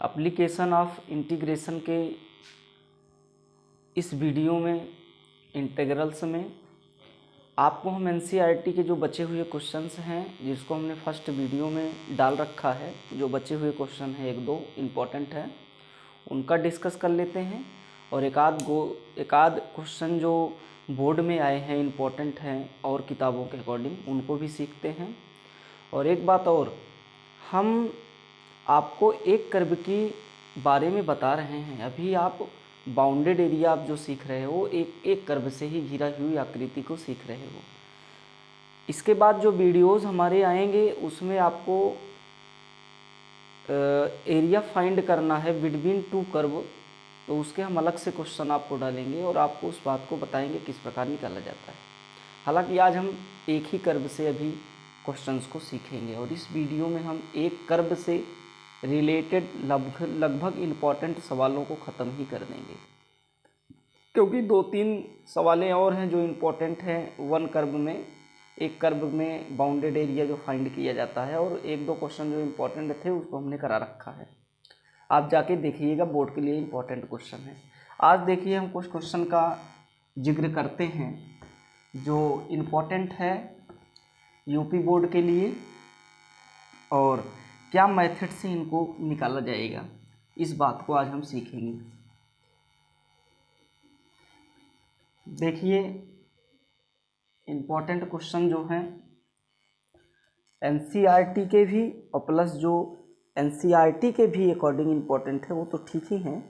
Application of integration के इस video में इंटीग्रल्स में आपको हम एनसीईआरटी के जो बचे हुए क्वेश्चंस हैं जिसको हमने फर्स्ट वीडियो में डाल रखा है, जो बचे हुए क्वेश्चन हैं एक दो इम्पॉर्टेंट हैं उनका डिस्कस कर लेते हैं और एक आध क्वेश्चन जो बोर्ड में आए हैं इम्पॉर्टेंट हैं और किताबों के अकॉर्डिंग उनको भी सीखते हैं। और एक बात और, हम आपको एक कर्व की बारे में बता रहे हैं। अभी आप बाउंडेड एरिया आप जो सीख रहे हो एक कर्व से ही घिरा हुई आकृति को सीख रहे हो। इसके बाद जो वीडियोस हमारे आएंगे उसमें आपको एरिया फाइंड करना है बिटवीन टू कर्व, तो उसके हम अलग से क्वेश्चन आपको डालेंगे और आपको उस बात को बताएंगे किस प्रकार निकाला जाता है। हालांकि आज हम एक ही कर्व से अभी क्वेश्चंस को सीखेंगे और इस वीडियो में हम एक कर्व से रिलेटेड लगभग इम्पॉर्टेंट सवालों को ख़त्म ही कर देंगे, क्योंकि 2-3 सवालें और हैं जो इम्पोर्टेंट हैं वन कर्व में। एक कर्व में बाउंडेड एरिया जो फाइंड किया जाता है और एक दो क्वेश्चन जो इम्पोर्टेंट थे उसको हमने करा रखा है। आप जाके देखिएगा, बोर्ड के लिए इम्पोर्टेंट क्वेश्चन है। आज देखिए हम कुछ क्वेश्चन का जिक्र करते हैं जो इम्पोर्टेंट है यूपी बोर्ड के लिए और क्या मेथड से इनको निकाला जाएगा, इस बात को आज हम सीखेंगे। देखिए इम्पोर्टेंट क्वेश्चन जो हैं एनसीईआरटी के भी और प्लस जो एनसीईआरटी के भी अकॉर्डिंग इम्पोर्टेंट है वो तो ठीक ही हैं,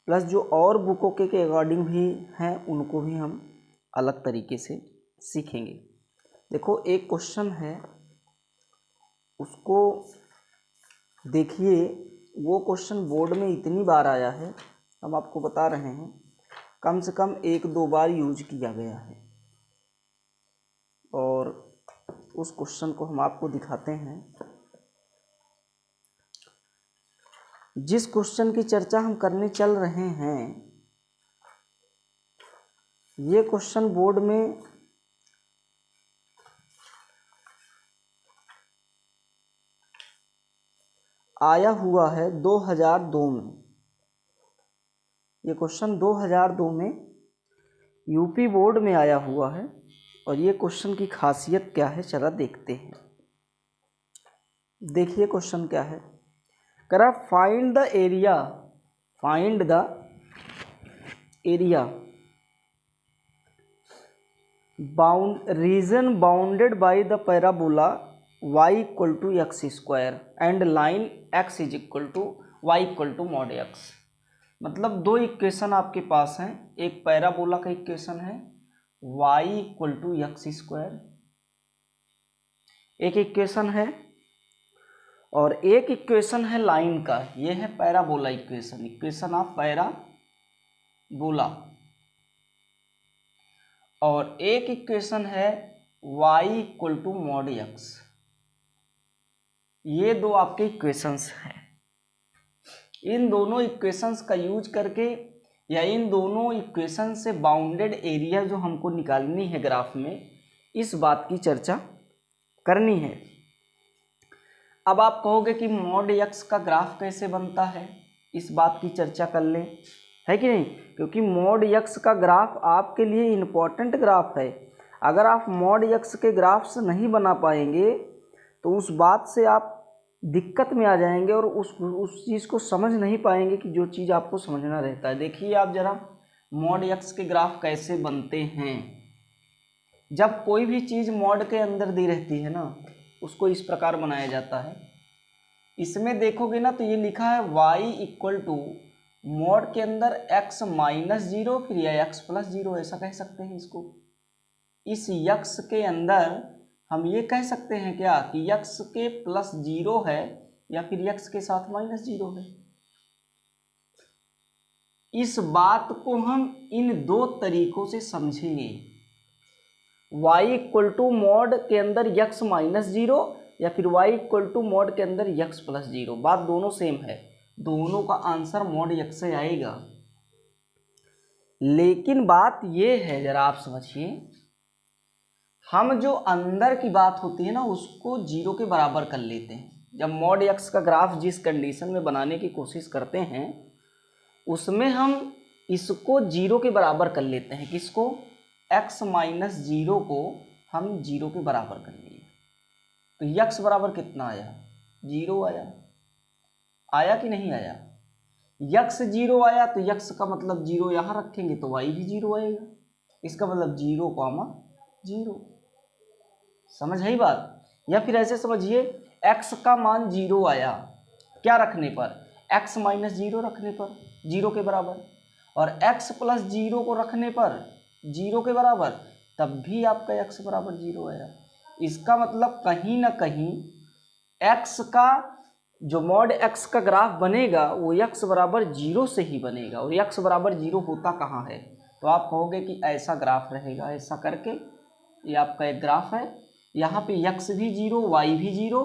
प्लस जो और बुकों के अकॉर्डिंग भी हैं उनको भी हम अलग तरीके से सीखेंगे। देखो एक क्वेश्चन है उसको देखिए, वो क्वेश्चन बोर्ड में इतनी बार आया है, हम आपको बता रहे हैं कम से कम 1-2 बार यूज किया गया है और उस क्वेश्चन को हम आपको दिखाते हैं। जिस क्वेश्चन की चर्चा हम करने चल रहे हैं ये क्वेश्चन बोर्ड में आया हुआ है 2002 में। ये क्वेश्चन 2002 में यूपी बोर्ड में आया हुआ है और ये क्वेश्चन की खासियत क्या है चला देखते हैं। देखिए क्वेश्चन क्या है, करा find the area region bounded by the parabola y equal to x square and line x is equal to y equal to mod x। मतलब दो इक्वेशन आपके पास हैं, एक पैराबोला का इक्वेशन है y equal to x square एक equation है और एक इक्वेशन है लाइन का, ये है पैराबोला इक्वेशन ऑफ पैराबोला, और एक इक्वेशन है y equal to mod x। ये दो आपके इक्वेशंस हैं। इन दोनों इक्वेशंस का यूज करके या इन दोनों इक्वेशन से बाउंडेड एरिया जो हमको निकालनी है ग्राफ में, इस बात की चर्चा करनी है। अब आप कहोगे कि मॉड x का ग्राफ कैसे बनता है, इस बात की चर्चा कर लें, है कि नहीं, क्योंकि मॉड x का ग्राफ आपके लिए इम्पोर्टेंट ग्राफ है। अगर आप मॉड x के ग्राफ से नहीं बना पाएंगे तो उस बात से आप दिक्कत में आ जाएंगे और उस चीज़ को समझ नहीं पाएंगे कि जो चीज़ आपको समझना रहता है। देखिए आप जरा मॉड x के ग्राफ कैसे बनते हैं। जब कोई भी चीज़ मॉड के अंदर दी रहती है ना, उसको इस प्रकार बनाया जाता है। इसमें देखोगे ना तो ये लिखा है y इक्वल टू मॉड के अंदर x माइनस 0 फिर या x प्लस 0, ऐसा कह सकते हैं इसको। इस x के अंदर हम ये कह सकते हैं क्या कि x के प्लस 0 है या फिर x के साथ माइनस 0 है। इस बात को हम इन दो तरीकों से समझेंगे, y इक्वल टू मॉड के अंदर x माइनस 0 या फिर y इक्वल टू मॉड के अंदर x प्लस 0। बात दोनों सेम है, दोनों का आंसर मॉड x से आएगा। लेकिन बात ये है, जरा आप समझिए, हम जो अंदर की बात होती है ना उसको 0 के बराबर कर लेते हैं। जब मॉड एक्स का ग्राफ जिस कंडीशन में बनाने की कोशिश करते हैं उसमें हम इसको जीरो के बराबर कर लेते हैं। किसको? x माइनस जीरो को हम जीरो के बराबर कर लिए। तो यक्स बराबर कितना आया? जीरो आया। आया कि नहीं आया? यक्स जीरो आया तो यक्स का मतलब जीरो यहाँ रखेंगे तो वाई भी जीरो आएगा। इसका मतलब जीरो कॉमा जीरो। समझ आई बात? या फिर ऐसे समझिए x का मान जीरो आया क्या रखने पर? x माइनस जीरो रखने पर जीरो के बराबर, और x प्लस जीरो को रखने पर जीरो के बराबर, तब भी आपका x बराबर जीरो आया। इसका मतलब कहीं ना कहीं x का जो मॉड x का ग्राफ बनेगा वो x बराबर जीरो से ही बनेगा। और x बराबर जीरो होता कहाँ है? तो आप कहोगे कि ऐसा ग्राफ रहेगा, ऐसा करके ये आपका एक ग्राफ है, यहाँ पे x भी जीरो y भी जीरो,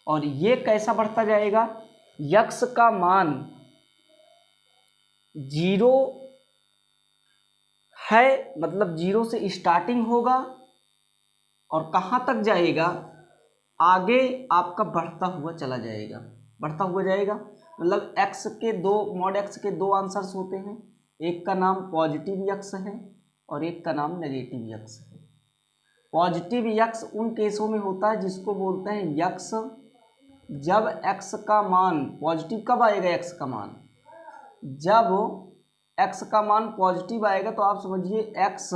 और ये कैसा बढ़ता जाएगा? x का मान जीरो है, मतलब जीरो से स्टार्टिंग होगा और कहाँ तक जाएगा? आगे आपका बढ़ता हुआ चला जाएगा, बढ़ता हुआ जाएगा। मतलब x के दो मॉड x के दो आंसर्स होते हैं, एक का नाम पॉजिटिव x है और एक का नाम नेगेटिव x है। पॉजिटिव x उन केसों में होता है जिसको बोलते हैं x जब x का मान पॉजिटिव, कब आएगा x का मान? जब x का मान पॉजिटिव आएगा तो आप समझिए x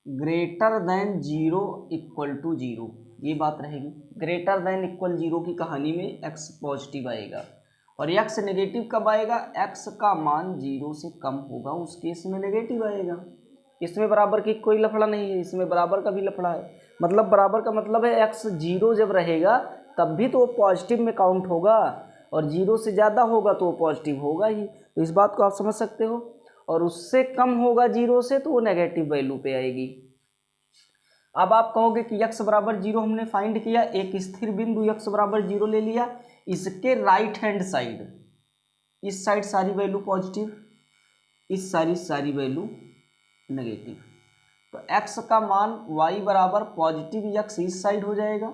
greater than zero equal to zero, ये बात रहेगी। ग्रेटर देन इक्वल जीरो की कहानी में x पॉजिटिव आएगा, और x नेगेटिव कब आएगा? x का मान जीरो से कम होगा, उस केस में नेगेटिव आएगा। इसमें बराबर की कोई लफड़ा नहीं है, इसमें बराबर का भी लफड़ा है। मतलब बराबर का मतलब है x जीरो जब रहेगा तब भी तो वो पॉजिटिव में काउंट होगा, और जीरो से ज़्यादा होगा तो वो पॉजिटिव होगा ही। तो इस बात को आप समझ सकते हो। और उससे कम होगा जीरो से तो वो नेगेटिव वैल्यू पे आएगी। अब आप कहोगे कि x बराबर जीरो हमने फाइंड किया, एक स्थिर बिंदु x बराबर जीरो ले लिया, इसके राइट हैंड साइड, इस साइड सारी वैल्यू पॉजिटिव, इस सारी वैल्यू नेगेटिव, तो x का मान y बराबर पॉजिटिव x इस साइड हो जाएगा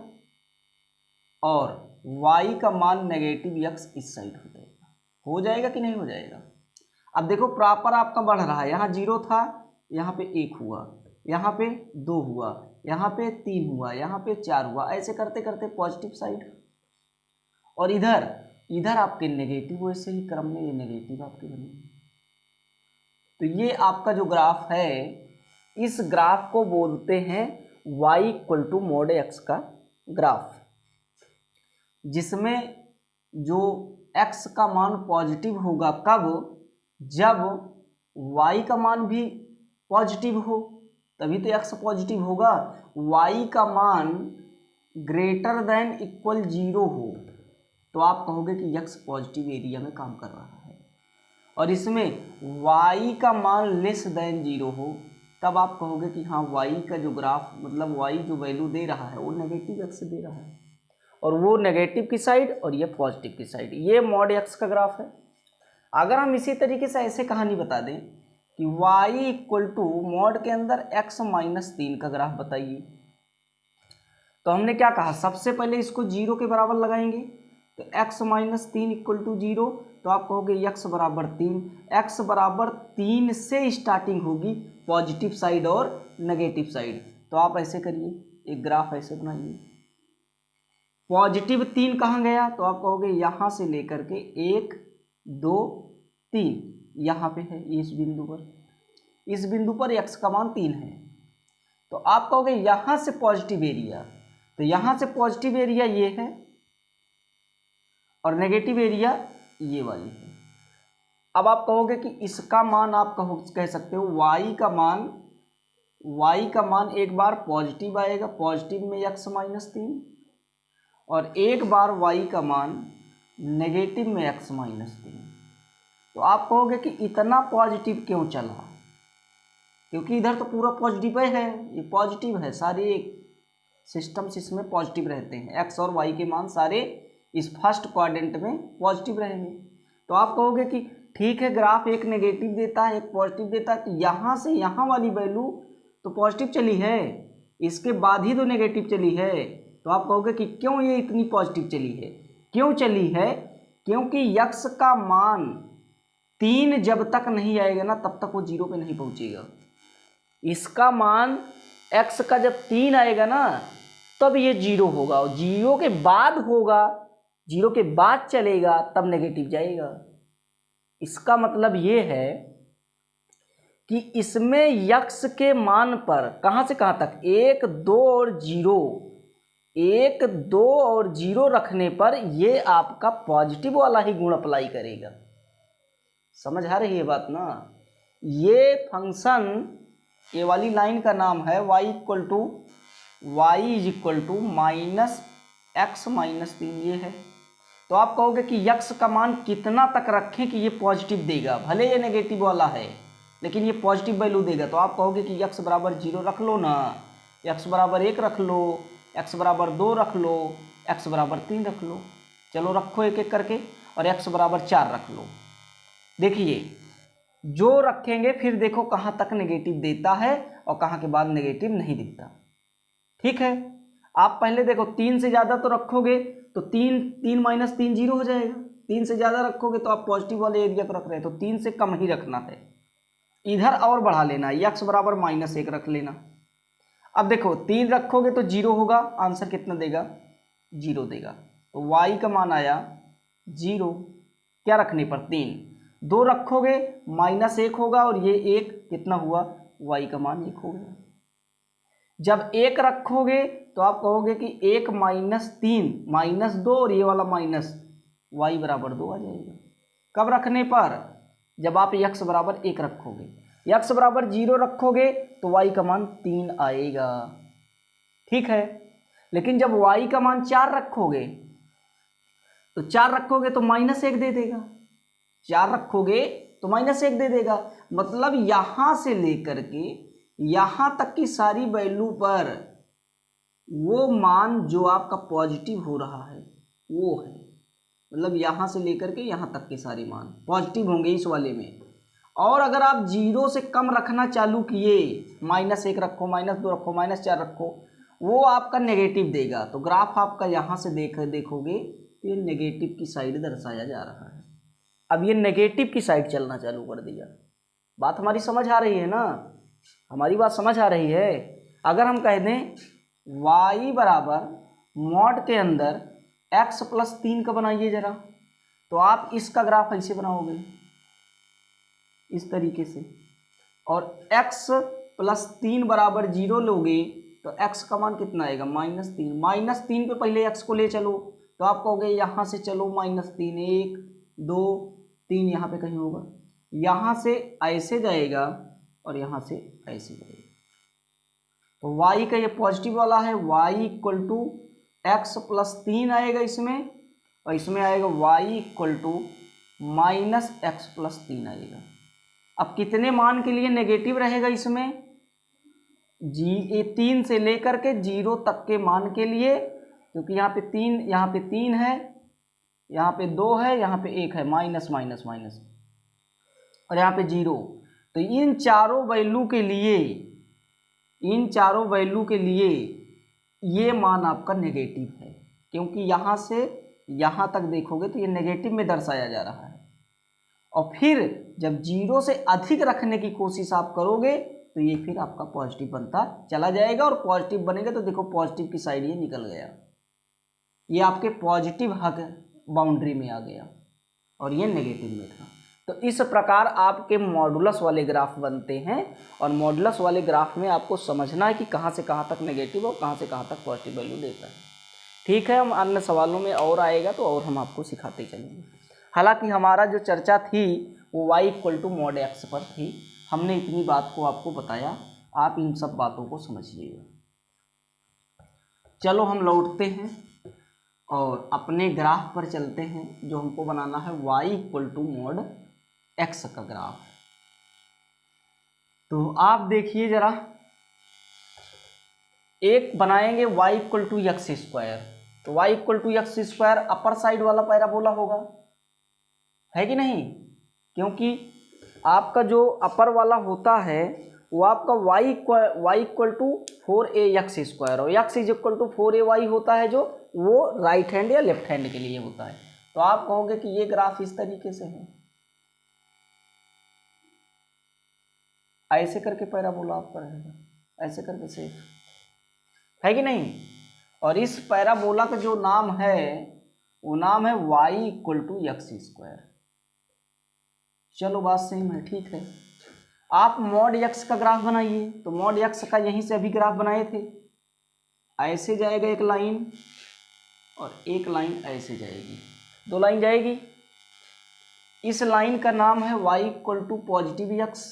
और y का मान नेगेटिव x इस साइड हो जाएगा। हो जाएगा कि नहीं हो जाएगा? अब देखो प्रॉपर आपका बढ़ रहा है, यहाँ जीरो था, यहाँ पे एक हुआ, यहाँ पे दो हुआ, यहाँ पे तीन हुआ, यहाँ पे चार हुआ, ऐसे करते करते पॉजिटिव साइड, और इधर इधर आपके नेगेटिव, वैसे ही क्रम में ये नेगेटिव आपके बने। तो ये आपका जो ग्राफ है, इस ग्राफ को बोलते हैं y equal to mod x का ग्राफ, जिसमें जो x का मान पॉजिटिव होगा कब? जब y का मान भी पॉजिटिव हो, तभी तो x पॉजिटिव होगा। y का मान ग्रेटर देन इक्वल जीरो हो तो आप कहोगे कि x पॉजिटिव एरिया में काम कर रहा है, और इसमें y का मान लेस देन जीरो हो तब आप कहोगे कि हाँ y का जो ग्राफ, मतलब y जो वैल्यू दे रहा है वो नेगेटिव x दे रहा है, और वो नेगेटिव की साइड और ये पॉजिटिव की साइड। ये मॉड x का ग्राफ है। अगर हम इसी तरीके से ऐसे कहानी बता दें कि y इक्वल टू मॉड के अंदर x माइनस तीन का ग्राफ बताइए, तो हमने क्या कहा? सबसे पहले इसको जीरो के बराबर लगाएंगे, तो x माइनस तीन इक्वल टू जीरो, तो आप कहोगे x बराबर तीन। x बराबर तीन से स्टार्टिंग होगी पॉजिटिव साइड और नेगेटिव साइड। तो आप ऐसे करिए, एक ग्राफ ऐसे बनाइए, पॉजिटिव तीन कहाँ गया? तो आप कहोगे यहाँ से लेकर के एक दो तीन, यहाँ पे है इस बिंदु पर, इस बिंदु पर x का मान तीन है। तो आप कहोगे यहाँ से पॉजिटिव एरिया, तो यहाँ से पॉजिटिव एरिया ये है और नेगेटिव एरिया ये वाली है। अब आप कहोगे कि इसका मान आप कह सकते हो y का मान एक बार पॉजिटिव आएगा, पॉजिटिव में x माइनस तीन, और एक बार y का मान नेगेटिव में x माइनस तीन। तो आप कहोगे कि इतना पॉजिटिव क्यों चला? क्योंकि इधर तो पूरा पॉजिटिव है, ये पॉजिटिव है, सारे सिस्टम्स इसमें पॉजिटिव रहते हैं, x और y के मान सारे इस फर्स्ट क्वाड्रेंट में पॉजिटिव रहेंगे। तो आप कहोगे कि ठीक है, ग्राफ एक नेगेटिव देता है एक पॉजिटिव देता है, तो यहाँ से यहाँ वाली वैल्यू तो पॉजिटिव चली है, इसके बाद ही तो नेगेटिव चली है। तो आप कहोगे कि क्यों ये इतनी पॉजिटिव चली है? क्यों चली है? क्योंकि यक्स का मान 3 जब तक नहीं आएगा ना तब तक वो 0 पे नहीं पहुंचेगा। इसका मान x का जब 3 आएगा ना तब ये 0 होगा, और 0 के बाद होगा, 0 के बाद चलेगा तब नेगेटिव जाएगा। इसका मतलब ये है कि इसमें यक्स के मान पर कहाँ से कहाँ तक 1, 2 और 0, 1, 2 और 0 रखने पर ये आपका पॉजिटिव वाला ही गुण अप्लाई करेगा। समझ आ रही है बात ना? ये फंक्शन, ये वाली लाइन का नाम है y is equal to minus x minus 3 ये है। तो आप कहोगे कि यक्स का मान कितना तक रखें कि ये पॉजिटिव देगा, भले ये नेगेटिव वाला है लेकिन ये पॉजिटिव वैल्यू देगा। तो आप कहोगे कि x बराबर 0 रख लो ना, x बराबर 1 रख लो, x बराबर 2 रख लो, x बराबर 3 रख लो। चलो रखो एक एक करके, और x बराबर 4 रख लो। देखिए जो रखेंगे फिर देखो कहाँ तक नेगेटिव देता है और कहाँ के बाद नेगेटिव नहीं देता। ठीक है, आप पहले देखो 3 से ज़्यादा तो रखोगे तो 3 माइनस 3 0 हो जाएगा। 3 से ज़्यादा रखोगे तो आप पॉजिटिव वाले एरिया को रख रहे हैं, तो 3 से कम ही रखना है। इधर और बढ़ा लेना, x बराबर -1 रख लेना। अब देखो 3 रखोगे तो 0 होगा, आंसर कितना देगा? 0 देगा। तो y का मान आया 0, क्या रखने पर? 3। 2 रखोगे -1 होगा, और ये 1 कितना हुआ? y का मान 1 हो गया। जब 1 रखोगे तो आप कहोगे कि 1 माइनस 3 -2 और ये वाला माइनस, y बराबर 2 आ जाएगा। कब रखने पर? जब आप x बराबर 1 रखोगे। x बराबर 0 रखोगे तो y का मान 3 आएगा। ठीक है, लेकिन जब y का मान 4 रखोगे तो 4 रखोगे तो -1 दे देगा। 4 रखोगे तो -1 दे देगा। मतलब यहां से लेकर के यहां तक की सारी वैल्यू पर वो मान जो आपका पॉजिटिव हो रहा है वो है। मतलब यहां से लेकर के यहां तक के सारे मान पॉजिटिव होंगे इस वाले में। और अगर आप 0 से कम रखना चालू किए, -1 रखो, -2 रखो, -4 रखो, वो आपका नेगेटिव देगा। तो ग्राफ आपका यहां से देखोगे तो ये नेगेटिव की साइड दर्शाया जा रहा है। अब ये नेगेटिव की साइड चलना चालू कर दिया। बात हमारी समझ आ रही है ना? हमारी बात समझ आ रही है? अगर हम कह दें y बराबर मॉड के अंदर x + 3 का बनाइए जरा, तो आप इसका ग्राफ ऐसे बनाओगे इस तरीके से, और x + 3 बराबर 0 लोगे तो x का मान कितना आएगा? -3। -3 पे पहले x को ले चलो, तो आप कहोगे यहाँ से चलो -3, 1 2 3 यहाँ पे कहीं होगा, यहाँ से ऐसे जाएगा और यहाँ से ऐसे जाएगा। तो y का ये पॉजिटिव वाला है, y = x + 3 आएगा इसमें, और इसमें आएगा y = -x + 3 आएगा। अब कितने मान के लिए नेगेटिव रहेगा इसमें? 3 से लेकर के 0 तक के मान के लिए, क्योंकि यहाँ पे 3 है, यहाँ पे 2 है, यहाँ पे 1 है, माइनस माइनस माइनस, और यहाँ पे 0। तो इन चारों वैल्यू के लिए ये मान आपका नेगेटिव है, क्योंकि यहाँ से यहाँ तक देखोगे तो ये नेगेटिव में दर्शाया जा रहा है। और फिर जब 0 से अधिक रखने की कोशिश आप करोगे तो ये फिर आपका पॉजिटिव बनता चला जाएगा, और पॉजिटिव बनेगा तो देखो पॉजिटिव की साइड ये निकल गया, ये आपके पॉजिटिव हक बाउंड्री में आ गया और ये नेगेटिव में था। तो इस प्रकार आपके मॉडुलस वाले ग्राफ बनते हैं, और मॉडुलस वाले ग्राफ में आपको समझना है कि कहाँ से कहाँ तक नेगेटिव और कहाँ से कहाँ तक पॉजिटिव वैल्यू देता है। ठीक है, हम अन्य सवालों में और आएगा तो और हम आपको सिखाते चलेंगे। हालांकि हमारा जो चर्चा थी वो y = mod x पर थी। हमने इतनी बात को आपको बताया, आप इन सब बातों को समझिएगा। चलो हम लौटते हैं और अपने ग्राफ पर चलते हैं, जो हमको बनाना है y = mod x का ग्राफ। तो आप देखिए जरा, एक बनाएंगे y = x²। तो y = x² अपर साइड वाला पैराबोला होगा, है कि नहीं? क्योंकि आपका जो अपर वाला होता है वो आपका y इक्वल टू 4ax² और x is equal to 4ay होता है, जो वो राइट हैंड या लेफ्ट हैंड के लिए होता है। तो आप कहोगे कि ये ग्राफ इस तरीके से है, ऐसे करके पैराबोला आपका रहेगा, ऐसे करके सेफ है कि नहीं। और इस पैराबोला का जो नाम है वो नाम है y इक्वल टू x²। चलो बात सेम है, ठीक है। आप मॉड x का ग्राफ बनाइए, तो मॉड x का यहीं से अभी ग्राफ बनाए थे, ऐसे जाएगा एक लाइन और एक लाइन ऐसे जाएगी, दो लाइन जाएगी। इस लाइन का नाम है y equal to positive x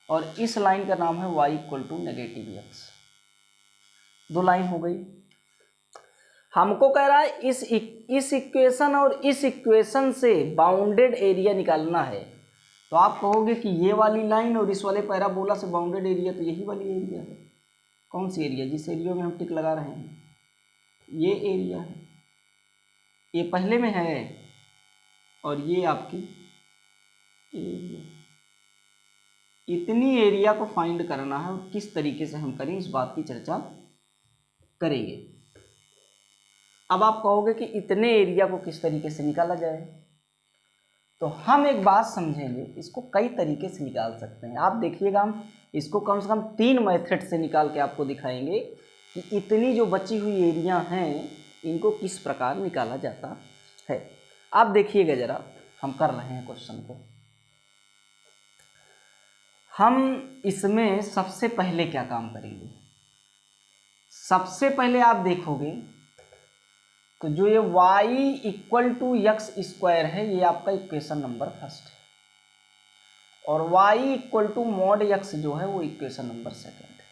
और इस लाइन का नाम है y equal to negative x। दो लाइन हो गई। हमको कह रहा है इस इक्वेशन और इस इक्वेशन से बाउंडेड एरिया निकालना है। तो आप कहोगे कि ये वाली लाइन और इस वाले पैराबोला से बाउंडेड एरिया तो यही वाली एरिया है। कौन सी एरिया? जिस एरिया में हम टिक लगा रहे हैं, ये एरिया है, ये पहले में है और ये आपकी एरिया। इतनी एरिया को फाइंड करना है और किस तरीके से हम करें, इस बात की चर्चा करेंगे। अब आप कहोगे कि इतने एरिया को किस तरीके से निकाला जाए, तो हम एक बात समझेंगे, इसको कई तरीके से निकाल सकते हैं। आप देखिएगा, हम इसको कम से कम 3 मेथड से निकाल के आपको दिखाएंगे कि इतनी जो बची हुई एरिया हैं इनको किस प्रकार निकाला जाता है। आप देखिएगा जरा, हम कर रहे हैं क्वेश्चन को। हम इसमें सबसे पहले क्या काम करेंगे, सबसे पहले आप देखोगे तो जो ये y इक्वल टू x² है, ये आपका इक्वेशन नंबर फर्स्ट है, और y equal to mod x जो है वो इक्वेशन नंबर सेकंड है।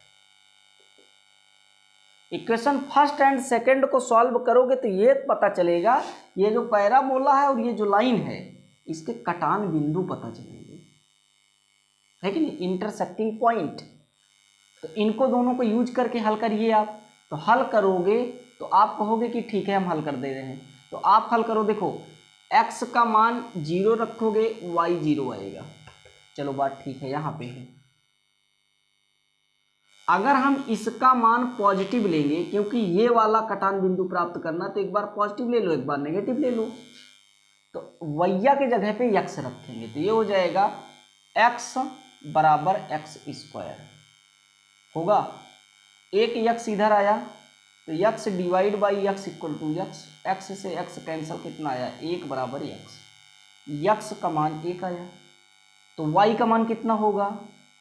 इक्वेशन फर्स्ट एंड सेकंड को सॉल्व करोगे तो ये पता चलेगा, ये जो पैराबोला है और ये जो लाइन है इसके कटान बिंदु पता चलेंगे, है कि नहीं, इंटरसेक्टिंग पॉइंट। तो इनको दोनों को यूज करके हल करिए आप। तो हल करोगे तो आप कहोगे कि ठीक है हम हल कर दे रहे हैं। तो आप हल करो, देखो x का मान 0 रखोगे y 0 आएगा। चलो बात ठीक है, यहाँ पे है। अगर हम इसका मान पॉजिटिव लेंगे, क्योंकि ये वाला कटान बिंदु प्राप्त करना, तो एक बार पॉजिटिव ले लो, एक बार नेगेटिव ले लो। तो वैया के जगह पे x रखेंगे तो ये हो जाएगा x बराबर x² होगा। एक x इधर आया तो x divide by x equal to x से x कैंसिल, कितना आया 1 बराबर x का मान 1 आया। तो y का मान कितना होगा,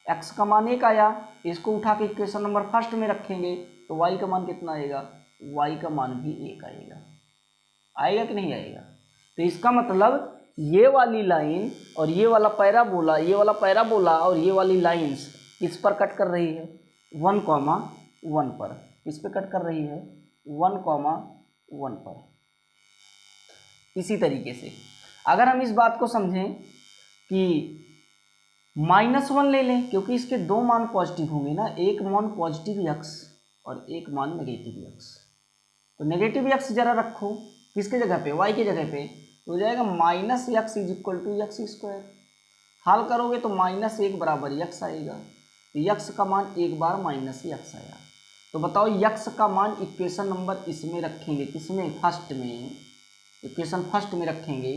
x का मान 1 आया, इसको उठा के इक्वेशन नंबर फर्स्ट में रखेंगे तो y का मान कितना आएगा, y का मान भी 1 आएगा। आएगा कि नहीं आएगा? तो इसका मतलब ये वाली लाइन और ये वाला पैराबोला, ये वाला पैराबोला और ये वाली लाइंस इस पर कट कर रही है 1,1 पर। इस पे कट कर रही है 1,1 पर। इसी तरीके से अगर हम इस बात को समझें कि -1 ले लें, क्योंकि इसके दो मान पॉजिटिव होंगे ना, एक मान पॉजिटिव x और एक मान नेगेटिव x। तो नेगेटिव x जरा रखो किसके जगह पे, y के जगह पे, तो हो जाएगा -x is equal to x²। हल करोगे तो -1 बराबर x आएगा, तो x का मान एक बार -x आया। तो बताओ x का मान इक्वेशन नंबर इसमें रखेंगे, किसमें, फर्स्ट में, इक्वेशन फर्स्ट में रखेंगे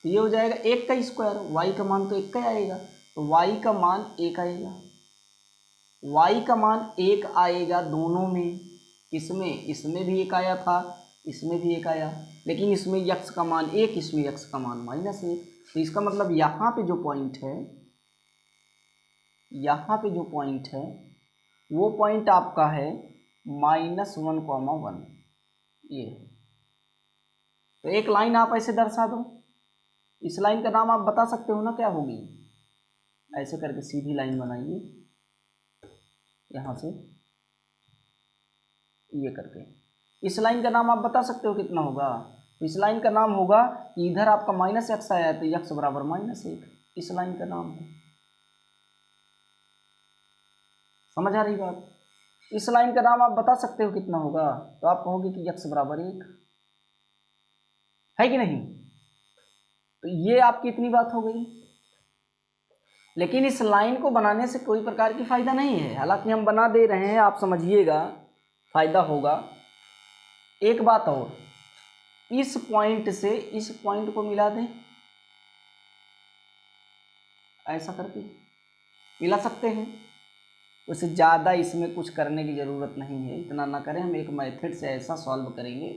तो ये हो जाएगा 1 का स्क्वायर, y का मान तो 1 का आएगा, तो y का मान 1 आएगा। y का मान 1 आएगा दोनों में, किसमें, इसमें भी 1 आया था, इसमें भी 1 आया, लेकिन इसमें x का मान 1, इसमें x का मान -1। तो इसका मतलब यहाँ पे जो पॉइंट है, यहाँ पे जो पॉइंट है वो पॉइंट आपका है -1,1 ये। तो एक लाइन आप ऐसे दर्शा दो, इस लाइन का नाम आप बता सकते हो ना क्या होगी, ऐसे करके सीधी लाइन बनाइए यहाँ से ये करके। इस लाइन का नाम आप बता सकते हो कितना होगा, तो इस लाइन का नाम होगा, इधर आपका -x आया है तो x बराबर -1, इस लाइन का नाम है। समझ आ रही बात? इस लाइन का नाम आप बता सकते हो कितना होगा, तो आप कहोगे कि x बराबर 1 है कि नहीं। तो ये आपकी इतनी बात हो गई। लेकिन इस लाइन को बनाने से कोई प्रकार की फ़ायदा नहीं है, हालांकि हम बना दे रहे हैं, आप समझिएगा फ़ायदा होगा। एक बात और, इस पॉइंट से इस पॉइंट को मिला दें, ऐसा करके मिला सकते हैं। उससे ज़्यादा इसमें कुछ करने की ज़रूरत नहीं है, इतना ना करें। हम एक मेथड से ऐसा सॉल्व करेंगे,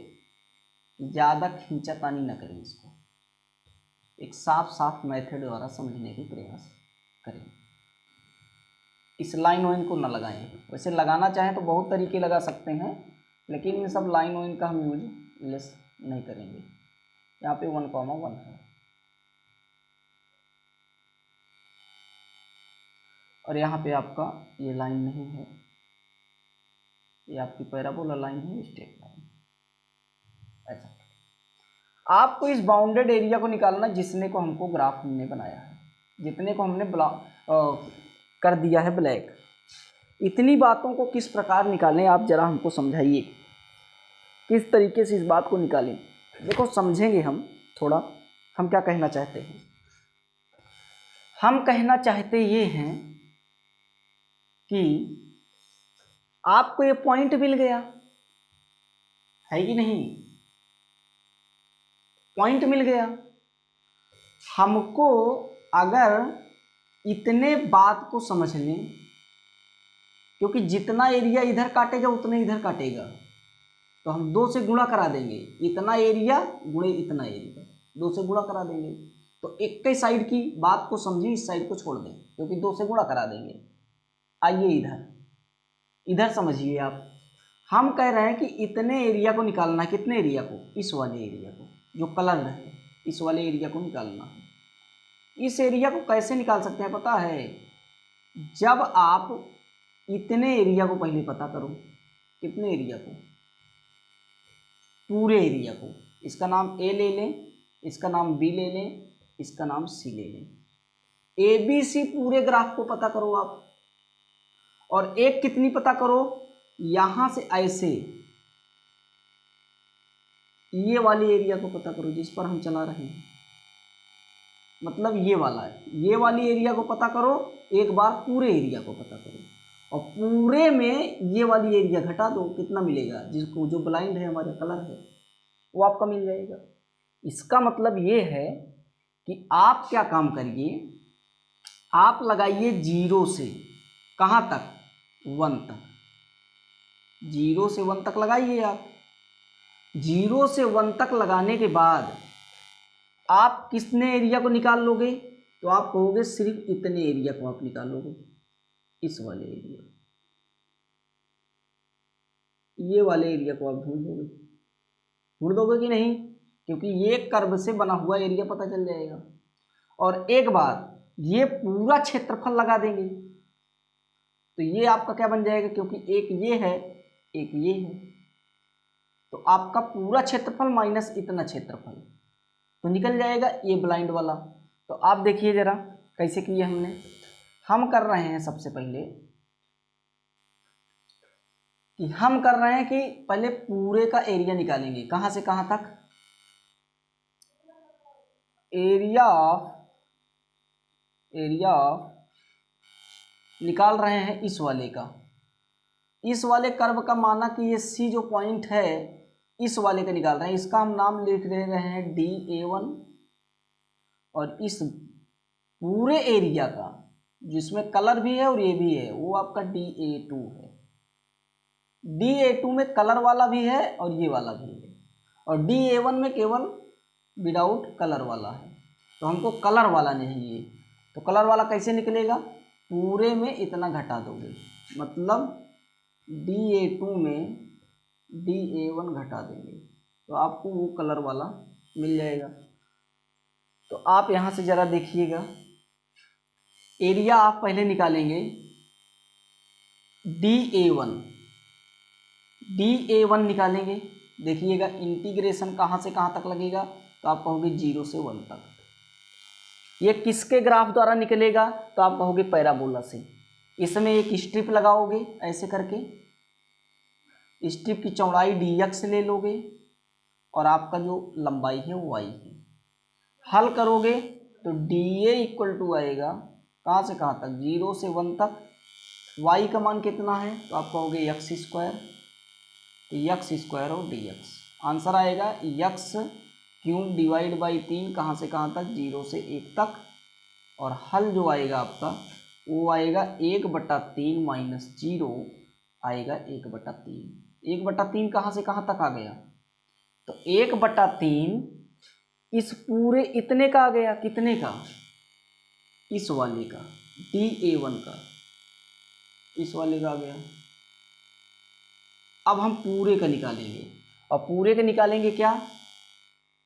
ज़्यादा खींचातानी ना करें इसको, एक साफ साफ मेथड द्वारा समझने की प्रयास करें। इस लाइन वाइन को ना लगाएं। वैसे लगाना चाहें तो बहुत तरीके लगा सकते हैं, लेकिन इन सब लाइन वाइन का हम यूज लेस नहीं करेंगे। यहाँ पे 1,1 है और यहाँ पे आपका ये लाइन नहीं है, ये आपकी पैराबोला लाइन है, स्ट्रेट लाइन। ऐसा आपको इस बाउंडेड एरिया को निकालना जिसने को हमको ग्राफ हमने बनाया है, जितने को हमने कर दिया है ब्लैक। इतनी बातों को किस प्रकार निकालें आप जरा हमको समझाइए, किस तरीके से इस बात को निकालें। देखो समझेंगे हम थोड़ा, हम क्या कहना चाहते हैं। हम कहना चाहते ये हैं कि आपको ये पॉइंट मिल गया है कि नहीं, पॉइंट मिल गया। हमको अगर इतने बात को समझ लें, क्योंकि जितना एरिया इधर काटेगा उतना इधर काटेगा, तो हम 2 से गुणा करा देंगे। इतना एरिया गुणे इतना एरिया, 2 से गुणा करा देंगे। तो एक ही साइड की बात को समझिए, इस साइड को छोड़ दें, क्योंकि 2 से गुणा करा देंगे। आइए इधर समझिए आप। हम कह रहे हैं कि इतने एरिया को निकालना है। कितने एरिया को? इस वाले एरिया को, जो कलर है, इस वाले एरिया को निकालना है। इस एरिया को कैसे निकाल सकते हैं पता है? जब आप इतने एरिया को पहले पता करो। कितने एरिया को? पूरे एरिया को। इसका नाम ए ले लें, इसका नाम बी ले लें, इसका नाम सी ले लें। ए बी सी पूरे ग्राफ को पता करो आप। और एक कितनी पता करो? यहां से ऐसे ये वाले एरिया को पता करो जिस पर हम चला रहे हैं, मतलब ये वाला है। ये वाली एरिया को पता करो, एक बार पूरे एरिया को पता करो, और पूरे में ये वाली एरिया घटा दो, कितना मिलेगा? जिसको जो ब्लाइंड है, हमारे कलर है, वो आपका मिल जाएगा। इसका मतलब ये है कि आप क्या काम करिए, आप लगाइए 0 से कहाँ तक? 1 तक। 0 से 1 तक लगाइए आप। 0 से 1 तक लगाने के बाद आप कितने एरिया को निकाल लोगे? तो आप कहोगे सिर्फ इतने एरिया को आप निकालोगे, इस वाले एरिया, ये वाले एरिया को आप ढूंढ दोगे कि नहीं? क्योंकि ये कर्व से बना हुआ एरिया पता चल जाएगा। और एक बार ये पूरा क्षेत्रफल लगा देंगे तो ये आपका क्या बन जाएगा? क्योंकि एक ये है, एक ये है, तो आपका पूरा क्षेत्रफल माइनस इतना क्षेत्रफल तो निकल जाएगा ये ब्लाइंड वाला। तो आप देखिए जरा कैसे किए हमने। हम कर रहे हैं सबसे पहले कि हम कर रहे हैं कि पहले पूरे का एरिया निकालेंगे। कहां से कहां तक? एरिया ऑफ निकाल रहे हैं इस वाले का, इस वाले कर्व का। माना कि ये सी जो पॉइंट है, इस वाले का निकाल रहे हैं। इसका हम नाम लिख दे रहे हैं DA1, और इस पूरे एरिया का जिसमें कलर भी है और ये भी है, वो आपका DA2 है। DA2 में कलर वाला भी है और ये वाला भी है, और DA1 में केवल विदाउट कलर वाला है। तो हमको कलर वाला नहीं है, तो कलर वाला कैसे निकलेगा? पूरे में इतना घटा दोगे, मतलब DA2 में DA1 घटा देंगे, तो आपको वो कलर वाला मिल जाएगा। तो आप यहाँ से ज़रा देखिएगा, एरिया आप पहले निकालेंगे DA1 निकालेंगे। देखिएगा इंटीग्रेशन कहाँ से कहाँ तक लगेगा, तो आप कहोगे 0 से 1 तक। ये किसके ग्राफ द्वारा निकलेगा? तो आप कहोगे पैराबोला से। इसमें एक स्ट्रिप लगाओगे ऐसे करके, स्ट्रिप की चौड़ाई dx ले लोगे और आपका जो लंबाई है वो y है। हल करोगे तो dA इक्वल टू आएगा कहाँ से कहाँ तक, 0 से 1 तक। y का मान कितना है, तो आप कहोगे x स्क्वायर, तो x स्क्वायर और dx आंसर आएगा x क्यूब डिवाइड बाई 3, कहाँ से कहाँ तक, 0 से 1 तक। और हल जो आएगा आपका वो आएगा 1/3 माइनस 0 आएगा 1/3। 1/3 कहाँ से कहाँ तक आ गया, तो 1/3 इस पूरे इतने का आ गया, कितने का, इस वाले का, dA1 का, इस वाले का आ गया। अब हम पूरे का निकालेंगे, और पूरे का निकालेंगे क्या,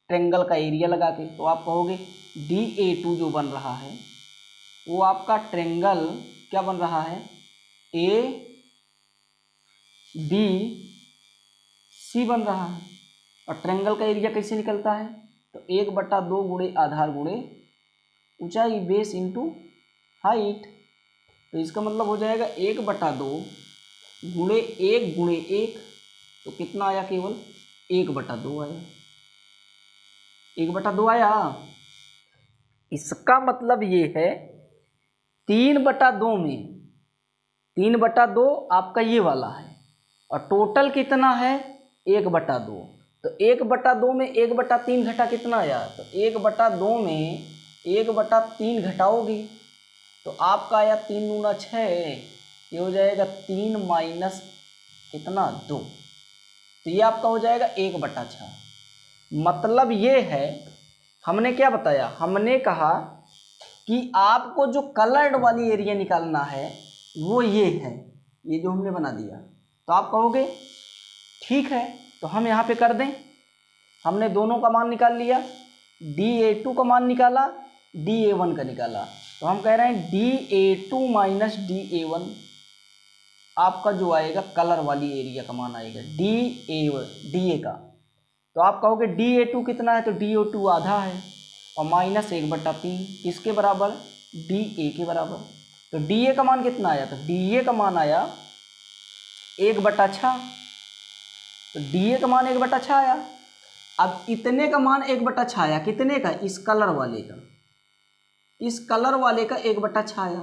ट्रायंगल का एरिया लगा के। तो आप कहोगे dA2 जो बन रहा है वो आपका ट्रायंगल क्या बन रहा है, ABC बन रहा है। और ट्रायंगल का एरिया कैसे निकलता है, तो 1/2 गुणे आधार गुणे ऊंचाई, बेस इंटू हाइट। तो इसका मतलब हो जाएगा 1/2 गुणे 1 गुणे 1, तो कितना आया, केवल 1/2 आया, 1/2 आया। इसका मतलब ये है 3/2 में 3/2 आपका ये वाला है, और टोटल कितना है 1/2। तो 1/2 में 1/3 घटा कितना आया, तो 1/2 में 1/3 घटाओगे तो आपका आया 3 दूना 6, ये हो जाएगा 3 माइनस कितना 2, तो ये आपका हो जाएगा 1/6। मतलब ये है, हमने क्या बताया, हमने कहा कि आपको जो कलर्ड वाली एरिया निकालना है वो ये है, ये जो हमने बना दिया। तो आप कहोगे ठीक है, तो हम यहाँ पे कर दें। हमने दोनों का मान निकाल लिया, dA2 का मान निकाला, dA1 का निकाला। तो हम कह रहे हैं dA2 माइनस dA1 आपका जो आएगा कलर वाली एरिया का मान आएगा, DA का। तो आप कहोगे dA2 कितना है, तो dA2 आधा है, और माइनस 1/3 किसके बराबर, dA के बराबर। तो dA का मान कितना आया, तो dA का मान आया 1/6, तो dA का मान 1/6 आया। अब इतने का मान 1/6 आया, कितने का, इस कलर वाले का, इस कलर वाले का 1/6 आया।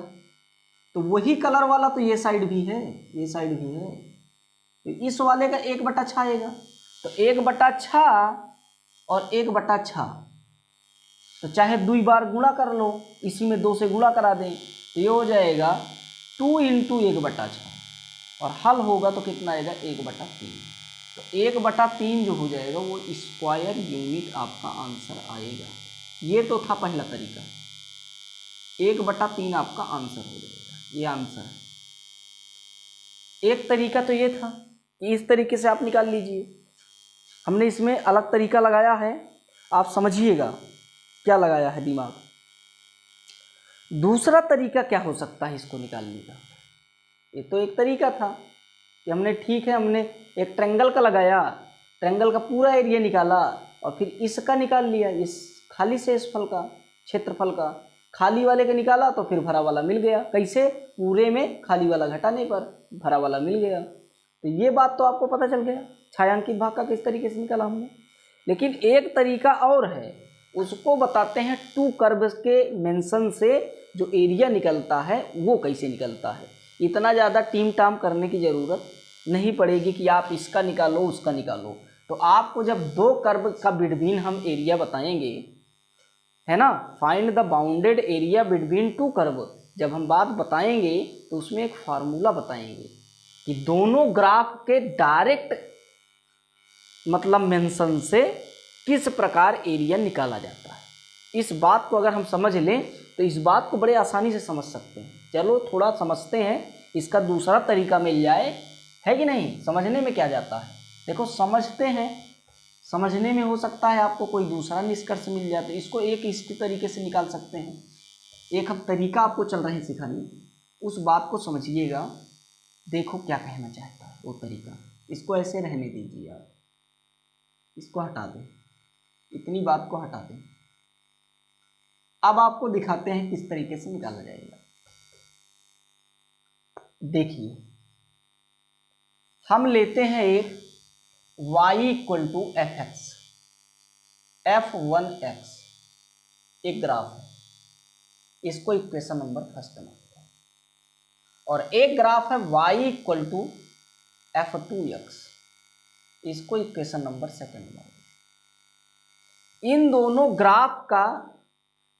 तो वही कलर वाला तो ये साइड भी है, ये साइड भी है, तो इस वाले का 1/6 आएगा। तो 1/6 और 1/6, तो चाहे 2 बार गुणा कर लो, इसी में 2 से गुणा करा दें, तो ये हो जाएगा 2 × 1/6, और हल होगा तो कितना आएगा 1/3। तो 1/3 जो हो जाएगा वो स्क्वायर यूनिट आपका आंसर आएगा। ये तो था पहला तरीका, 1/3 आपका आंसर हो जाएगा, ये आंसर है। एक तरीका तो ये था कि इस तरीके से आप निकाल लीजिए, हमने इसमें अलग तरीका लगाया है, आप समझिएगा क्या लगाया है दिमाग। दूसरा तरीका क्या हो सकता है इसको निकालने का, ये तो एक तरीका था कि हमने ठीक है, हमने एक ट्रायंगल का लगाया, ट्रायंगल का पूरा एरिया निकाला, और फिर इसका निकाल लिया, इस खाली शेषफल का, क्षेत्रफल का, खाली वाले का निकाला तो फिर भरा वाला मिल गया। कैसे, पूरे में खाली वाला घटाने पर भरा वाला मिल गया। तो ये बात तो आपको पता चल गया छायांकित भाग का किस तरीके से निकाला हमने। लेकिन एक तरीका और है, उसको बताते हैं टू कर्व्स के मेंशन से जो एरिया निकलता है वो कैसे निकलता है। इतना ज़्यादा टीम टाम करने की ज़रूरत नहीं पड़ेगी कि आप इसका निकालो उसका निकालो। तो आपको जब 2 कर्व का बिटवीन हम एरिया बताएंगे, है ना, find the bounded area between 2 curve, जब हम बात बताएंगे तो उसमें एक फार्मूला बताएंगे कि दोनों ग्राफ के डायरेक्ट मतलब मेंशन से किस प्रकार एरिया निकाला जाता है। इस बात को अगर हम समझ लें तो इस बात को बड़े आसानी से समझ सकते हैं। चलो थोड़ा समझते हैं, इसका दूसरा तरीका मिल जाए, है कि नहीं। समझने में क्या जाता है, देखो समझते हैं, समझने में हो सकता है आपको कोई दूसरा निष्कर्ष मिल जाए, तो इसको एक इसी तरीके से निकाल सकते हैं। एक हम तरीका आपको चल रहे हैं सिखाने, उस बात को समझिएगा, देखो क्या कहना चाहता है वो तरीका। इसको ऐसे रहने दीजिए आप, इसको हटा दें, इतनी बात को हटा दें। अब आपको दिखाते हैं किस तरीके से निकाला जाएगा। देखिए हम लेते हैं एक y = fx, f1x एक ग्राफ है। इसको इक्वेशन नंबर फर्स्ट मानते हैं। और एक ग्राफ है y इक्वल टू f2x, इसको इक्वेशन नंबर सेकंड मानते हैं। इन दोनों ग्राफ का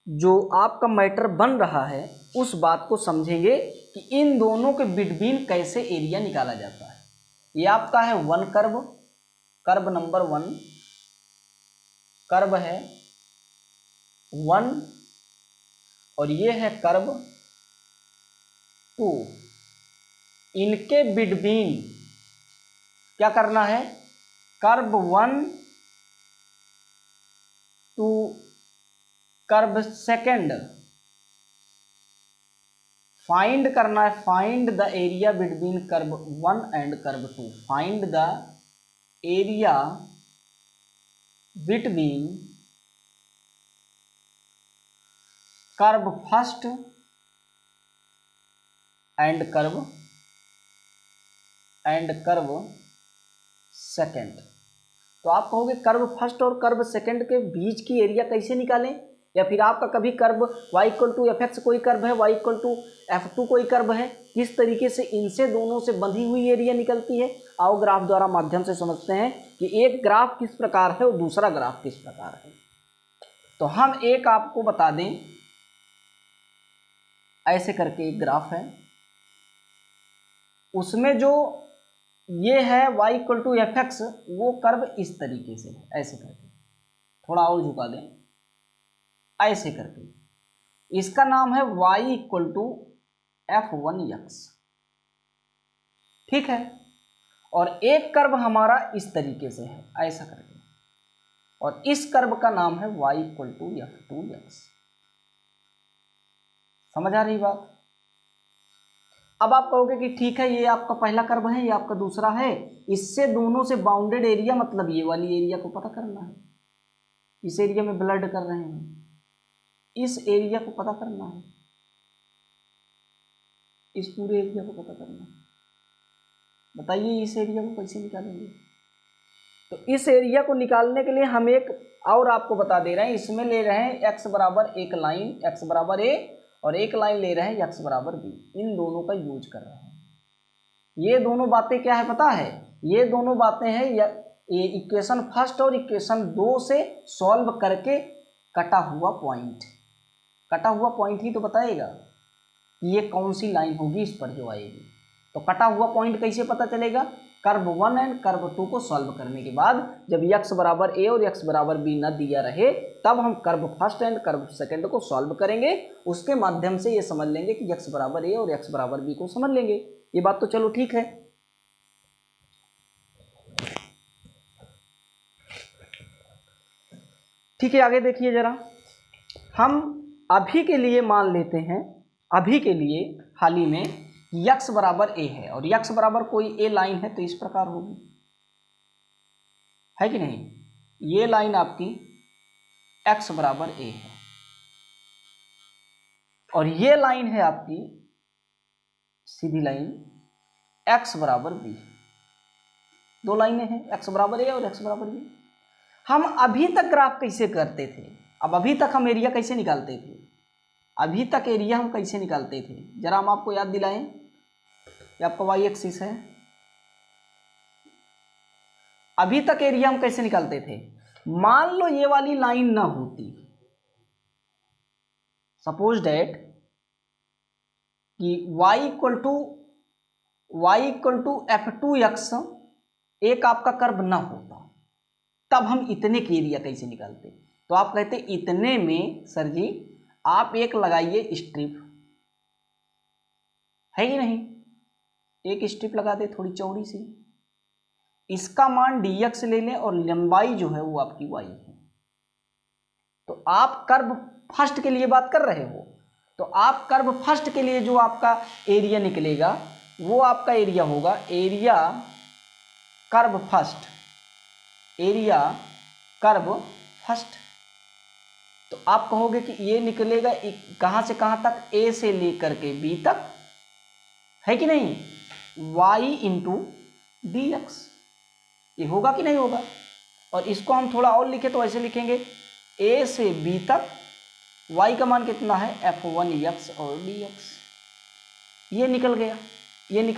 जो आपका मैटर बन रहा है उस बात को समझेंगे कि इन दोनों के बिटवीन कैसे एरिया निकाला जाता है। ये आपका है one curve, curve number 1, curve है 1, और ये है कर्व 2। इनके बिटवीन क्या करना है, curve 1 to curve second find करना है। Find the area between curve 1 and curve 2। Find the area between curve first and curve second. तो आप कहोगे कर्व फर्स्ट और कर्व सेकंड के बीच की एरिया कैसे निकालें, या फिर आपका कभी curve y equal to f x कोई कर्व है, y इक्वल टू f2 कोई कर्व है, किस तरीके से इनसे दोनों से बंधी हुई एरिया निकलती है। आओ ग्राफ द्वारा माध्यम से समझते हैं कि एक ग्राफ किस प्रकार है और दूसरा ग्राफ किस प्रकार है। तो हम एक आपको बता दें, ऐसे करके एक ग्राफ है, उसमें जो ये है y equal to f x, वो कर्व इस तरीके से है, ऐसे करके थोड़ा और झुका दें, ऐसे करके इसका नाम है y इक्वल टू f1x, ठीक है। और एक कर्व हमारा इस तरीके से है, ऐसा करके, और इस कर्व का नाम है y इक्वल टू f2x। समझ आ रही बात। अब आप कहोगे कि ठीक है, ये आपका पहला कर्व है, ये आपका दूसरा है, इससे दोनों से बाउंडेड एरिया मतलब ये वाली एरिया को पता करना है। इस एरिया में ब्लड कर रहे हैं, इस एरिया को पता करना है, इस पूरे एरिया को पता करना है। बताइए इस एरिया को कैसे निकालेंगे। तो इस एरिया को निकालने के लिए हम एक और आपको बता दे रहे हैं, इसमें ले रहे हैं x बराबर एक लाइन, x बराबर a, और एक लाइन ले रहे हैं x बराबर b। इन दोनों का यूज कर रहे हैं। ये दोनों बातें क्या है पता है, ये दोनों बातें हैं ये इक्वेशन फर्स्ट और इक्वेशन 2 से सॉल्व करके कटा हुआ पॉइंट। कटा हुआ पॉइंट ही तो बताएगा कि ये कौन सी लाइन होगी इस पर जो आएगी। तो कटा हुआ पॉइंट कैसे पता चलेगा, कर्व 1 एंड कर्व 2 को सॉल्व करने के बाद जब x बराबर a और x बराबर b न दिया रहे, तब हम curve first and curve second को सॉल्व करेंगे। उसके माध्यम से ये समझ लेंगे कि x बराबर a और x बराबर b को समझ लेंगे। ये बात तो चलो ठीक है। ठीक है, आगे देखिए जरा। हम अभी के लिए मान लेते हैं, अभी के लिए हाल ही में x बराबर a है, और x बराबर कोई a लाइन है, तो इस प्रकार होगी, है कि नहीं। ये लाइन आपकी x बराबर a है, और ये लाइन है आपकी सीधी लाइन x बराबर b। दो लाइनें हैं, x बराबर a और x बराबर b। हम अभी तक ग्राफ कैसे करते थे, अब अभी तक हम एरिया कैसे निकालते थे, अभी तक एरिया हम कैसे निकालते थे, जरा हम आपको याद दिलाएं। ये आपका y एक्सिस है। अभी तक एरिया हम कैसे निकालते थे, मान लो ये वाली लाइन ना होती, सपोज डेट कि y इक्वल टू f2x एक आपका कर्व ना होता, तब हम इतने की एरिया कैसे निकालते। तो आप कहते इतने में सर जी आप एक लगाइए स्ट्रिप, है कि नहीं, एक स्ट्रिप लगा दे थोड़ी चौड़ी सी, इसका मान dx ले लें और लंबाई जो है वो आपकी y है। तो आप कर्व फर्स्ट के लिए बात कर रहे हो, तो आप कर्व फर्स्ट के लिए जो आपका एरिया निकलेगा वो आपका एरिया होगा area curve first, area curve first. तो आप कहोगे कि ये निकलेगा कहां से कहां तक, a से लेकर के b तक, है कि नहीं, y इंटू डी एक्स। ये होगा कि नहीं होगा। और इसको हम थोड़ा और लिखे तो ऐसे लिखेंगे a से b तक y का मान कितना है f1x और dx। ये निकल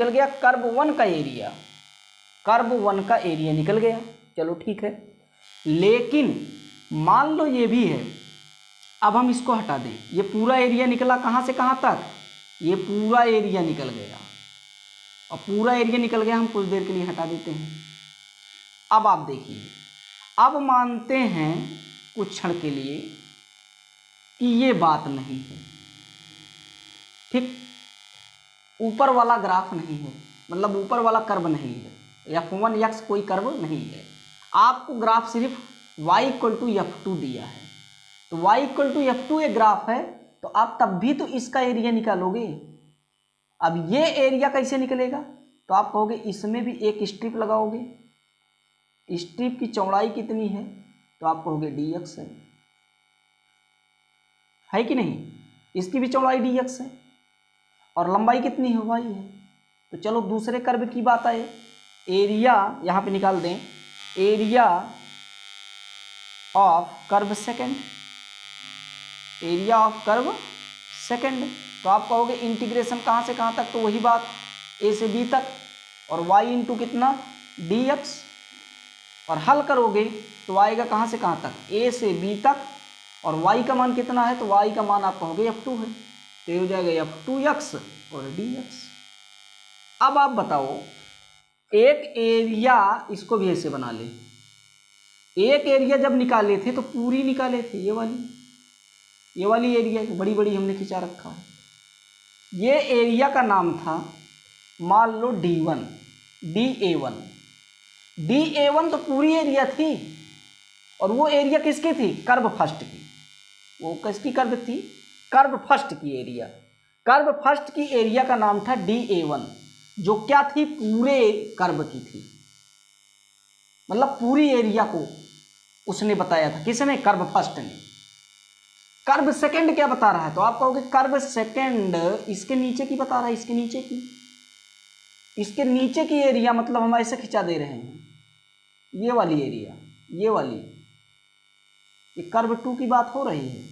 गया कर्व 1 का एरिया, कर्व 1 का एरिया निकल गया। चलो ठीक है, लेकिन मान लो ये भी है, अब हम इसको हटा दें। ये पूरा एरिया निकला कहाँ से कहाँ तक, ये पूरा एरिया निकल गया, और पूरा एरिया निकल गया हम कुछ देर के लिए हटा देते हैं। अब आप देखिए, अब मानते हैं कुछ क्षण के लिए कि ये बात नहीं है, ठीक, ऊपर वाला ग्राफ नहीं है, मतलब ऊपर वाला कर्व नहीं है, f1x कोई कर्व नहीं है। आपको ग्राफ सिर्फ y = f2 दिया है, तो y = f2 एक ग्राफ है, तो आप तब भी तो इसका एरिया निकालोगे। अब ये एरिया कैसे निकलेगा, तो आप कहोगे इसमें भी एक स्ट्रिप लगाओगे, स्ट्रिप की चौड़ाई कितनी है, तो आप कहोगे dx है कि नहीं, इसकी भी चौड़ाई dx है, और लंबाई कितनी है y है। तो चलो दूसरे कर्व की बात आए, एरिया यहाँ पे निकाल दें, area of curve second, area of curve second. तो आप कहोगे इंटीग्रेशन कहाँ से कहाँ तक, तो वही बात a से b तक, और y इंटू कितना dx, और हल करोगे तो आएगा कहाँ से कहाँ तक, a से b तक, और y का मान कितना है, तो y का मान आप कहोगे f2 है, तो हो जाएगा f2x और dx। अब आप बताओ, एक एरिया, इसको भी ऐसे बना ले, एक एरिया जब निकाले थे तो पूरी निकाले थे, ये वाली एरिया बड़ी बड़ी हमने खिंचा रखा है, ये एरिया का नाम था मान लो D1, DA1 तो पूरी एरिया थी, और वो एरिया किसकी थी, कर्व फर्स्ट की, वो किसकी कर्व थी, कर्व फर्स्ट की एरिया, कर्व फर्स्ट की एरिया का नाम था DA1, जो क्या थी, पूरे कर्व की थी, मतलब पूरी एरिया को उसने बताया था, किसने, कर्व फर्स्ट ने। कर्व सेकंड क्या बता रहा है, तो आप कहोगे कर्व सेकंड इसके नीचे की बता रहा है, इसके नीचे की एरिया, मतलब हम ऐसे खिंचा दे रहे हैं, ये वाली एरिया, ये कर्व 2 की बात हो रही है।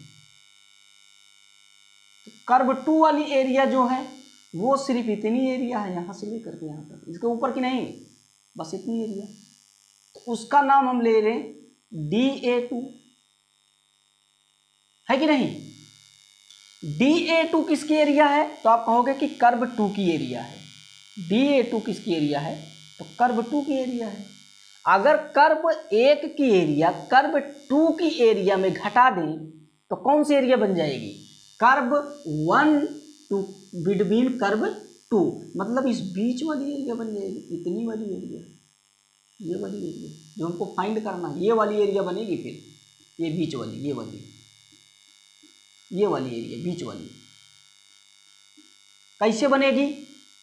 तो कर्व 2 वाली एरिया जो है वो सिर्फ इतनी एरिया है, यहां से लेकर के यहां तक, इसके ऊपर की नहीं, बस इतनी एरिया, तो उसका नाम हम ले रहे हैं DA2, है कि नहीं। DA2 किसकी एरिया है, तो आप कहोगे कि कर्व 2 की एरिया है। DA2 किसकी एरिया है, तो कर्व 2 की एरिया है। अगर कर्व 1 की एरिया कर्व 2 की एरिया में घटा दें तो कौन सी एरिया बन जाएगी, कर्व 1 टू बिटवीन कर्व 2, मतलब इस बीच वाली एरिया बन जाएगी, इतनी वाली एरिया, ये वाली एरिया जो हमको फाइंड करना है, ये वाली एरिया बनेगी, फिर ये बीच वाली, ये वाली एरिया बीच वाली कैसे बनेगी,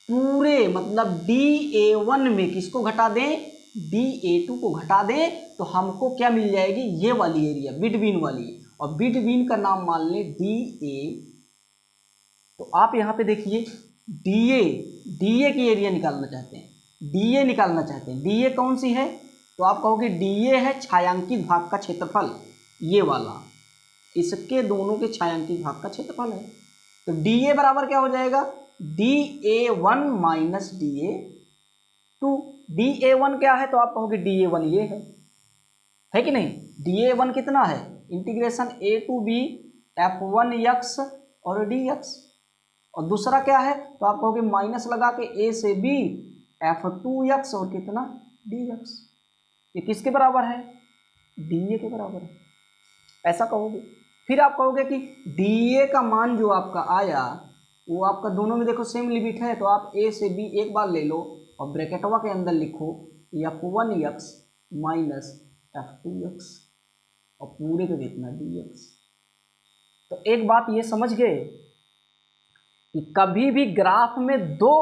पूरे मतलब DA1 में किसको घटा दें, DA2 को घटा दें, तो हमको क्या मिल जाएगी, ये वाली एरिया बिटवीन वाली, और बिटवीन का नाम मान लें DA। तो आप यहाँ पे देखिए DA की एरिया निकालना चाहते हैं, DA कौन सी है, तो आप कहोगे DA है छायांकित भाग का क्षेत्रफल, ये वाला, इसके दोनों के छायांकित भाग का क्षेत्रफल है। तो DA बराबर क्या हो जाएगा, DA1 माइनस DA2। DA1 क्या है, तो आप कहोगे DA1 ये है कि नहीं। DA1 कितना है, integration A to B f1x और dx, और दूसरा क्या है, तो आप कहोगे माइनस लगा के A से B f2x और कितना dx, ये किसके बराबर है, DA के बराबर है, ऐसा कहोगे। फिर आप कहोगे कि DA का मान जो आपका आया वो आपका दोनों में देखो सेम लिमिट है, तो आप A से B एक बार ले लो और ब्रैकेटवा के अंदर लिखो f1x माइनस f2x और पूरे पे कितना dx। तो एक बात ये समझ गए कि कभी भी ग्राफ में दो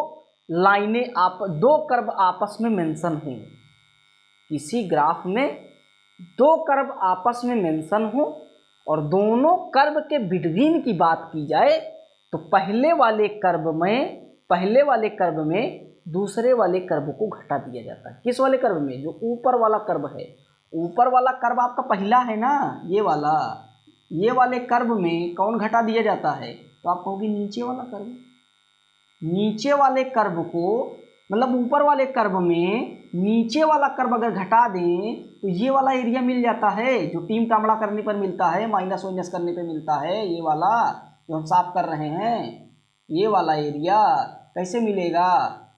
कर्व आपस में मेंशन हो, किसी ग्राफ में दो कर्व आपस में मेंशन हो और दोनों कर्व के बिटवीन की बात की जाए, तो पहले वाले कर्व में दूसरे वाले कर्व को घटा दिया जाता है। किस वाले कर्व में, जो ऊपर वाला कर्व है, ऊपर वाला कर्व आपका पहला है ना, ये वाला, ये वाले कर्व में कौन घटा दिया जाता है, तो आप कहोगे नीचे वाला कर्व। नीचे वाले कर्व को मतलब ऊपर वाले कर्व में नीचे वाला कर्व अगर घटा दें तो ये वाला एरिया मिल जाता है जो टीम टामड़ा करने पर मिलता है, माइनस वाइनस करने पर मिलता है। ये वाला जो हम साफ कर रहे हैं, ये वाला एरिया कैसे मिलेगा,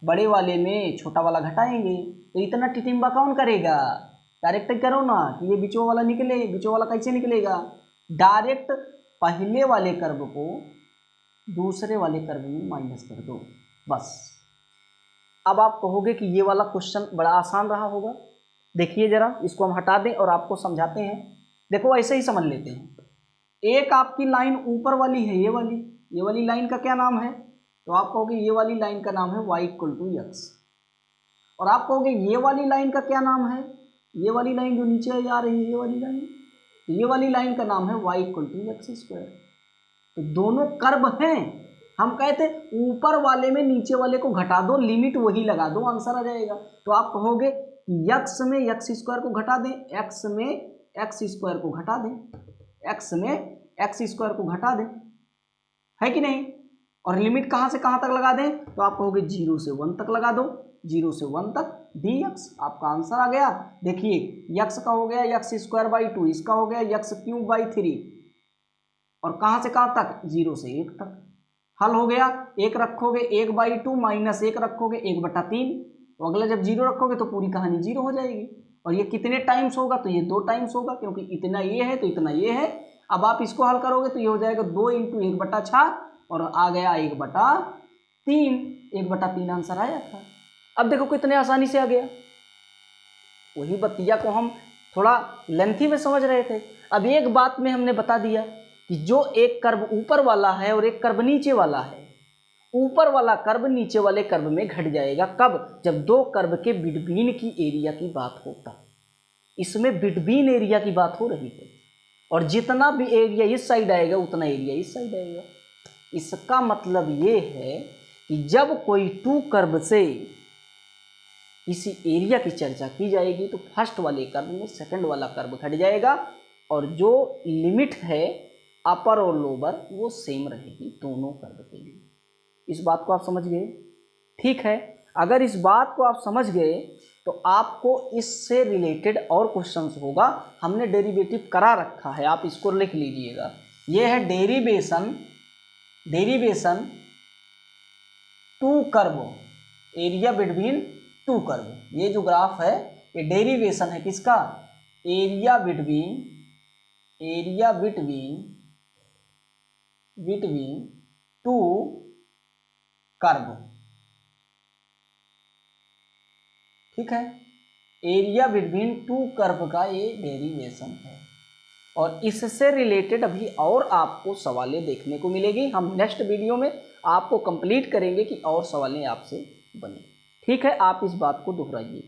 बड़े वाले में छोटा वाला घटाएंगे तो इतना टिटिम्बा कौन करेगा, डायरेक्ट करो ना कि ये बीचों वाला निकले। बीचों वाला कैसे निकलेगा, डायरेक्ट पहले वाले कर्व को दूसरे वाले कर्व में माइनस कर दो बस। अब आप कहोगे कि ये वाला क्वेश्चन बड़ा आसान रहा होगा। देखिए जरा, इसको हम हटा दें और आपको समझाते हैं। देखो ऐसे ही समझ लेते हैं। एक आपकी लाइन ऊपर वाली है, ये वाली लाइन का क्या नाम है, तो आप कहोगे ये वाली लाइन का नाम है y=x। और आप कहोगे ये वाली लाइन का क्या नाम है, ये वाली लाइन जो नीचे जा रही है, ये वाली लाइन का नाम है y=x²। तो दोनों कर्व हैं, हम कहते ऊपर वाले में नीचे वाले को घटा दो, लिमिट वही लगा दो, आंसर आ जाएगा। तो आप कहोगे x में x² को घटा दें, x में x² को घटा दें, x में x² को घटा दें, है कि नहीं। और लिमिट कहाँ से कहाँ तक लगा दें, तो आप कहोगे 0 से 1 तक लगा दो, 0 से 1 तक dx, आपका आंसर आ गया। देखिए x का हो गया x²/2, इसका हो गया x³/3, और कहाँ से कहाँ तक, 0 से 1 तक। हल हो गया, 1 रखोगे 1/2 माइनस 1 रखोगे 1/3, तो अगला जब 0 रखोगे तो पूरी कहानी 0 हो जाएगी। और ये कितने टाइम्स होगा, तो ये 2 टाइम्स होगा, क्योंकि इतना ये है तो इतना ये है। अब आप इसको हल करोगे तो ये हो जाएगा 2 × 1/6 और आ गया 1/3, 1/3 आंसर आया था। अब देखो कितने आसानी से आ गया। वही बतिया को हम थोड़ा लेंथी में समझ रहे थे। अब एक बात में हमने बता दिया कि जो एक कर्व ऊपर वाला है और एक कर्व नीचे वाला है, ऊपर वाला कर्व नीचे वाले कर्व में घट जाएगा। कब, जब दो कर्व के बिटवीन की एरिया की बात होता। इसमें बिटवीन एरिया की बात हो रही है, और जितना भी एरिया इस साइड आएगा उतना एरिया इस साइड आएगा। इसका मतलब ये है कि जब कोई टू कर्व से किसी एरिया की चर्चा की जाएगी तो फर्स्ट वाले कर्व में सेकंड वाला कर्व घट जाएगा, और जो लिमिट है अपर और लोअर वो सेम रहेगी दोनों कर्व के लिए। इस बात को आप समझ गए, ठीक है। अगर इस बात को आप समझ गए तो आपको इससे रिलेटेड और क्वेश्चंस होगा, हमने डेरिवेटिव करा रखा है, आप इसको लिख लीजिएगा। ये है derivation two curve, area between two curve. ये जो ग्राफ है ये डेरिवेशन है किसका, एरिया बिटवीन टू कर्व, ठीक है। एरिया बिटवीन टू कर्व का ये डेरिवेशन है, और इससे रिलेटेड अभी और आपको सवालें देखने को मिलेगी। हम नेक्स्ट वीडियो में आपको कंप्लीट करेंगे कि और सवालें आपसे बने, ठीक है। आप इस बात को दोहराइए।